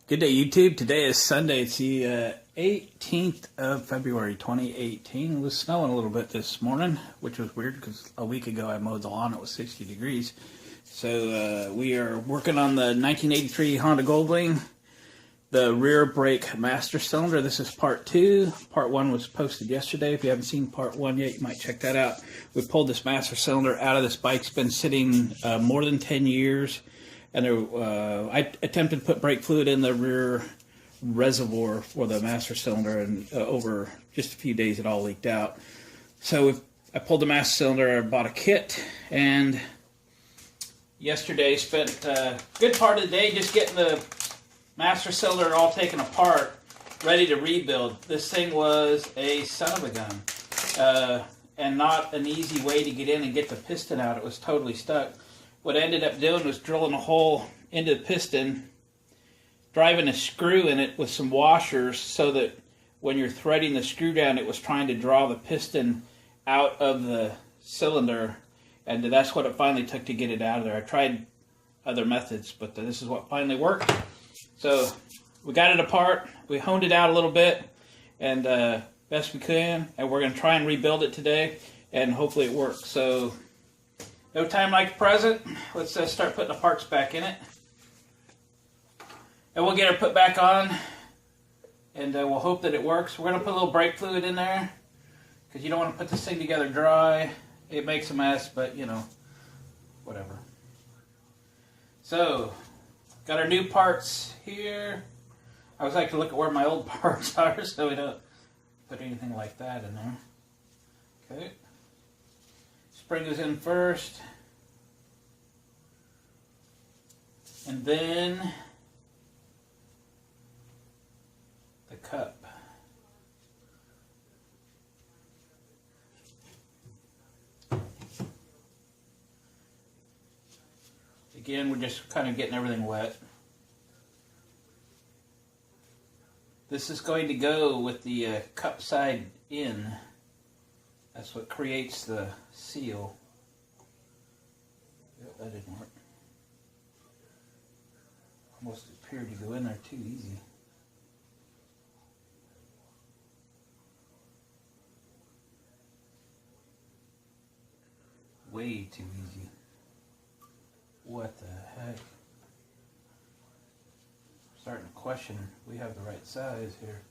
Good day, YouTube. Today is Sunday. It's the 18th of February, 2018. It was snowing a little bit this morning, which was weird because a week ago I mowed the lawn. It was 60 degrees. So we are working on the 1983 Honda Goldwing, the rear brake master cylinder. This is part 2. Part 1 was posted yesterday. If you haven't seen part 1 yet, you might check that out. We pulled this master cylinder out of this bike. It's been sitting more than 10 years. And I attempted to put brake fluid in the rear reservoir for the master cylinder, and over just a few days it all leaked out. So I pulled the master cylinder, I bought a kit, and yesterday spent a good part of the day just getting the master cylinder all taken apart, ready to rebuild. This thing was a son of a gun, and not an easy way to get in and get the piston out. It was totally stuck. What I ended up doing was drilling a hole into the piston, driving a screw in it with some washers so that when you're threading the screw down, it was trying to draw the piston out of the cylinder, and that's what it finally took to get it out of there. I tried other methods, but this is what finally worked. So we got it apart, we honed it out a little bit, and best we can, and we're going to try and rebuild it today, and hopefully it works. So no time like the present. Let's start putting the parts back in it. And we'll get her put back on. And we'll hope that it works. We're going to put a little brake fluid in there, because you don't want to put this thing together dry. It makes a mess, but you know, whatever. So, got our new parts here. I always like to look at where my old parts are so we don't put anything like that in there. Okay. Spring goes in first, and then the cup. Again, we're just kind of getting everything wet. This is going to go with the cup side in. That's what creates the seal. Yep, that didn't work. Almost appeared to go in there too easy. Way too easy. What the heck? I'm starting to question we have the right size here.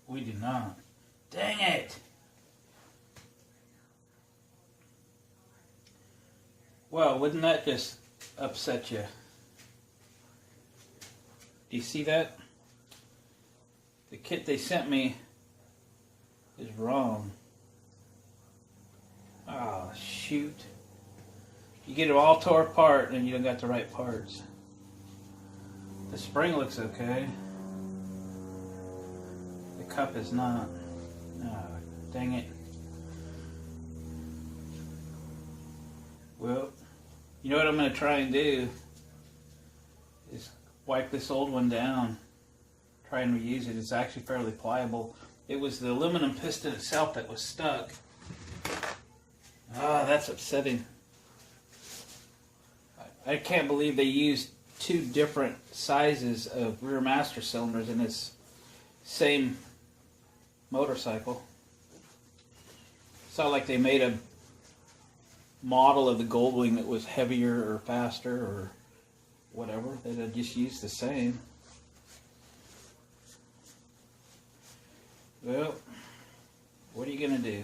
We do not. Dang it! Well, wouldn't that just upset you? Do you see that? The kit they sent me is wrong. Oh, shoot. You get it all tore apart and you don't got the right parts. The spring looks okay. The cup is not. Oh, dang it. Well, you know what I'm going to try and do is wipe this old one down. Try and reuse it. It's actually fairly pliable. It was the aluminum piston itself that was stuck. Ah, that's upsetting. I can't believe they used 2 different sizes of rear master cylinders in this same motorcycle. It's not like they made a model of the Goldwing that was heavier or faster or whatever. They just used the same. Well, what are you going to do?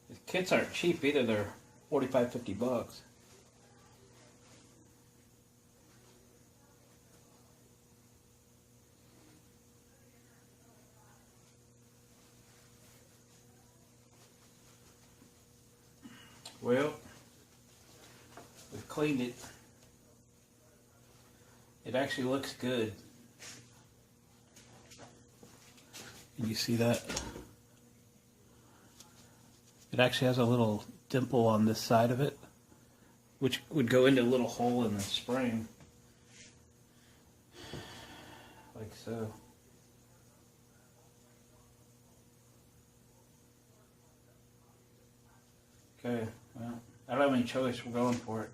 The kits aren't cheap either. They're $45, $50. Well, we've cleaned it. It actually looks good. Can you see that? It actually has a little dimple on this side of it, which would go into a little hole in the spring. Like so. Okay, well, I don't have any choice. We're going for it.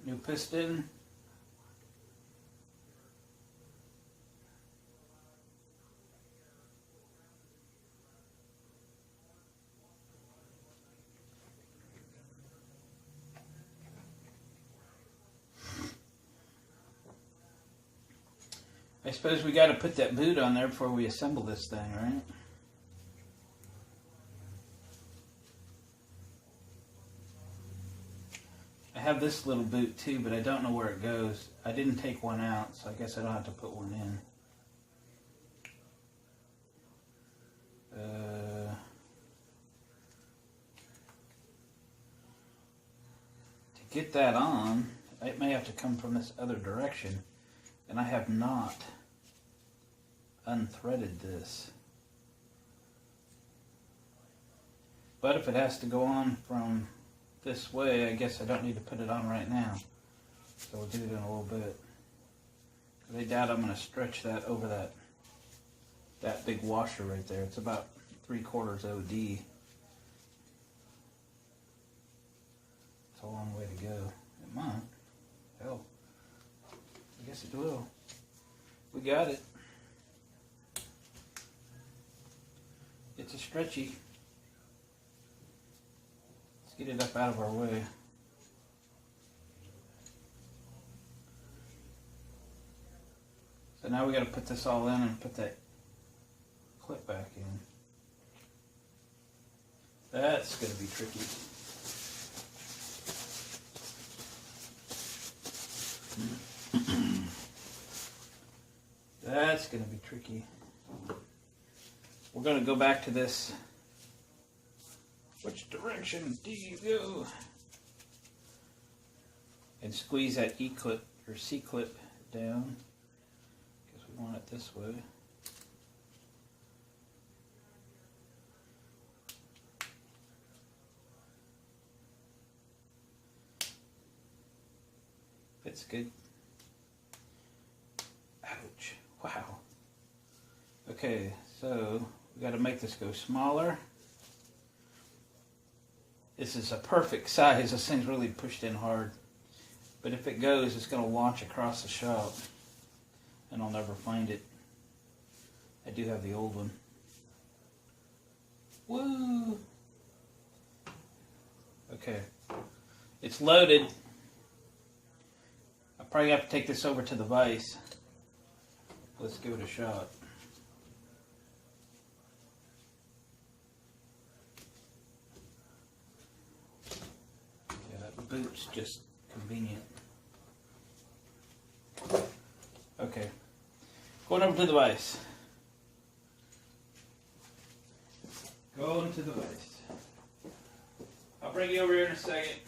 New piston. I suppose we got to put that boot on there before we assemble this thing, right? I have this little boot too, but I don't know where it goes. I didn't take one out, so I guess I don't have to put one in. To get that on, it may have to come from this other direction, and I have not unthreaded this. But if it has to go on from this way, I guess I don't need to put it on right now. So we'll do it in a little bit. I doubt I'm going to stretch that over that big washer right there. It's about 3/4 OD. It's a long way to go. It might. Hell, I guess it will. We got it. It's a stretchy. Let's get it up out of our way. So now we got to put this all in and put that clip back in. That's going to be tricky. That's going to be tricky. We're going to go back to this. Which direction do you go? And squeeze that E-clip or C-clip down, because we want it this way. Fits good. Ouch. Wow. Okay, so we got to make this go smaller. This is a perfect size. This thing's really pushed in hard. But if it goes, it's going to launch across the shop. And I'll never find it. I do have the old one. Woo! Okay. It's loaded. I'll probably have to take this over to the vise. Let's give it a shot. Yeah, that boot's just convenient. Okay. Going over to the vise. Going to the vise. I'll bring you over here in a second.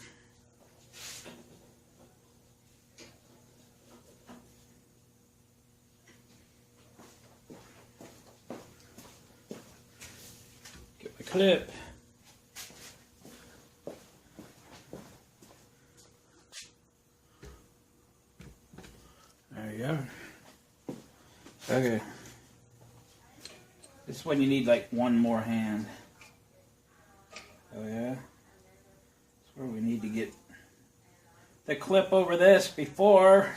Get my clip. There you go. Okay. This is when you need like one more hand. Oh yeah? That's where we need to get the clip over this before.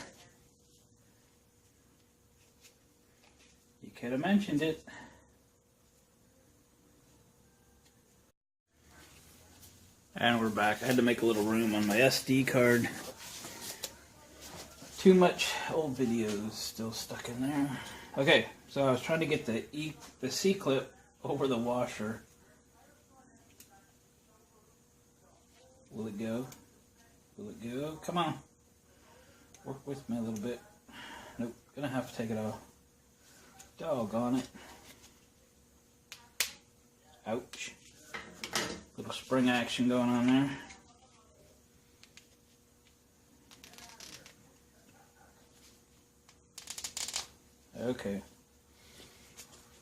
You could have mentioned it. And we're back. I had to make a little room on my SD card. Too much old videos still stuck in there. Okay, so I was trying to get the C-clip over the washer. Will it go? Will it go? Come on. Work with me a little bit. Nope, gonna have to take it off. Doggone it. Ouch. Little spring action going on there. Okay.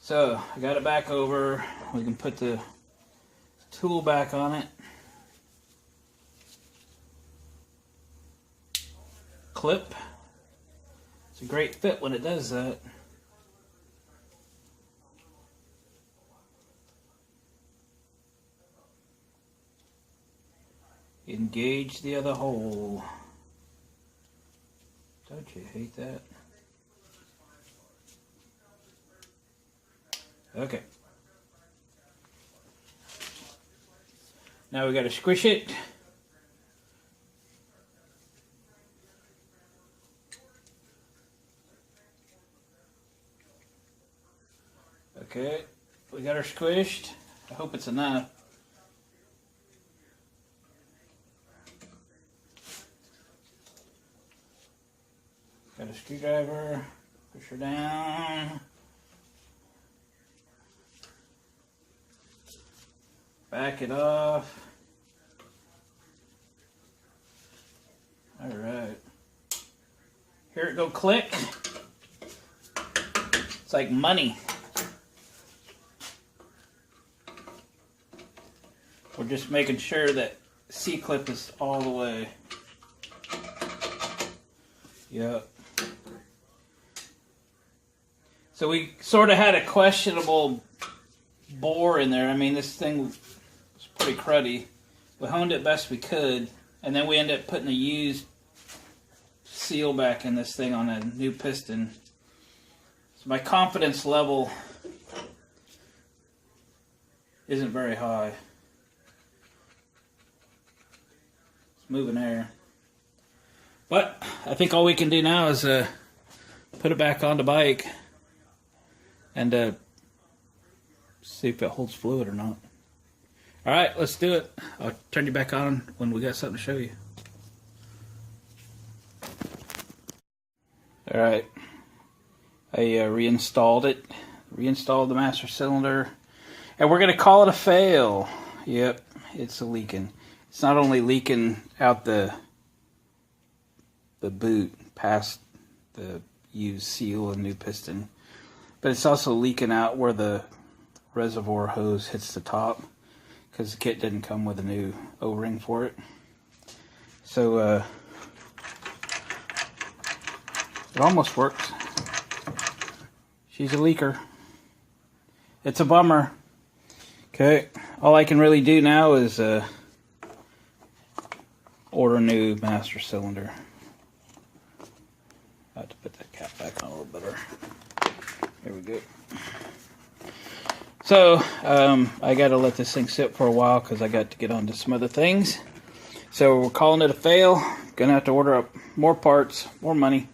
So, I got it back over. We can put the tool back on it. Clip. It's a great fit when it does that. Engage the other hole. Don't you hate that? Okay. Now we got to squish it. Okay, we got her squished. I hope it's enough. Got a screwdriver, push her down. Back it off. All right. Here it go click. It's like money. We're just making sure that C-clip is all the way. Yep. So we sort of had a questionable bore in there. I mean, this thing was pretty cruddy. We honed it best we could, and then we ended up putting a used seal back in this thing on a new piston. So my confidence level isn't very high. It's moving air. But I think all we can do now is put it back on the bike and see if it holds fluid or not. All right, let's do it. I'll turn you back on when we got something to show you. All right, I reinstalled it. Reinstalled the master cylinder, and we're gonna call it a fail. Yep, it's leaking. It's not only leaking out the boot past the used seal and new piston, but it's also leaking out where the reservoir hose hits the top, because the kit didn't come with a new O-ring for it. So it almost works. She's a leaker. It's a bummer. Okay, all I can really do now is order a new master cylinder. I have to put that cap back on a little better. There we go. So, I got to let this thing sit for a while because I got to get on to some other things. So, we're calling it a fail. Gonna have to order up more parts, more money,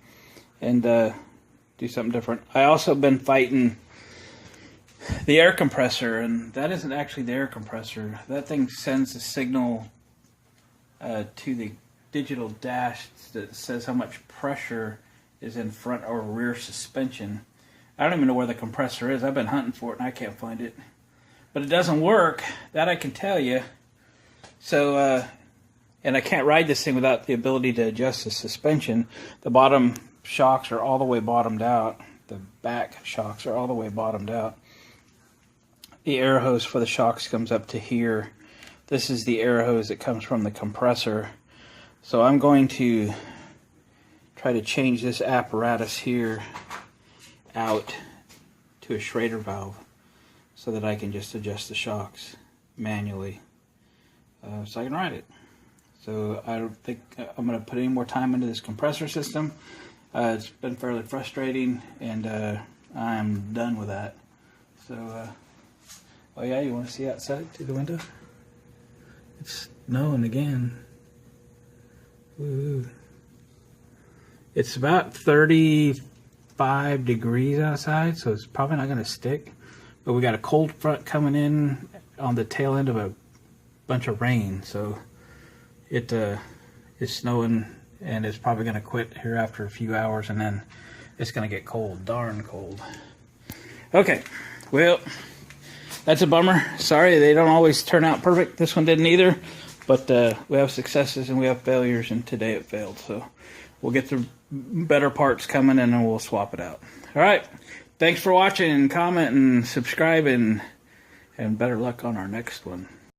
and do something different. I also been fighting the air compressor, and that isn't actually the air compressor. That thing sends a signal to the digital dash that says how much pressure is in front or rear suspension. I don't even know where the compressor is. I've been hunting for it and I can't find it. But it doesn't work. That I can tell you. So, and I can't ride this thing without the ability to adjust the suspension. The bottom shocks are all the way bottomed out. The back shocks are all the way bottomed out. The air hose for the shocks comes up to here. This is the air hose that comes from the compressor. So I'm going to try to change this apparatus here out to a Schrader valve so that I can just adjust the shocks manually so I can ride it. So I don't think I'm going to put any more time into this compressor system. It's been fairly frustrating, and I'm done with that. So, oh yeah, you want to see outside through the window? It's snowing again. Woo. It's about 35 degrees outside, so it's probably not going to stick. But we got a cold front coming in on the tail end of a bunch of rain, so it is snowing, and it's probably going to quit here after a few hours, and then it's going to get cold, darn cold. Okay, well, that's a bummer. Sorry, they don't always turn out perfect. This one didn't either, but we have successes and we have failures, and today it failed. So we'll get the better parts coming, and then we'll swap it out. All right, thanks for watching, and comment and subscribe, and better luck on our next one.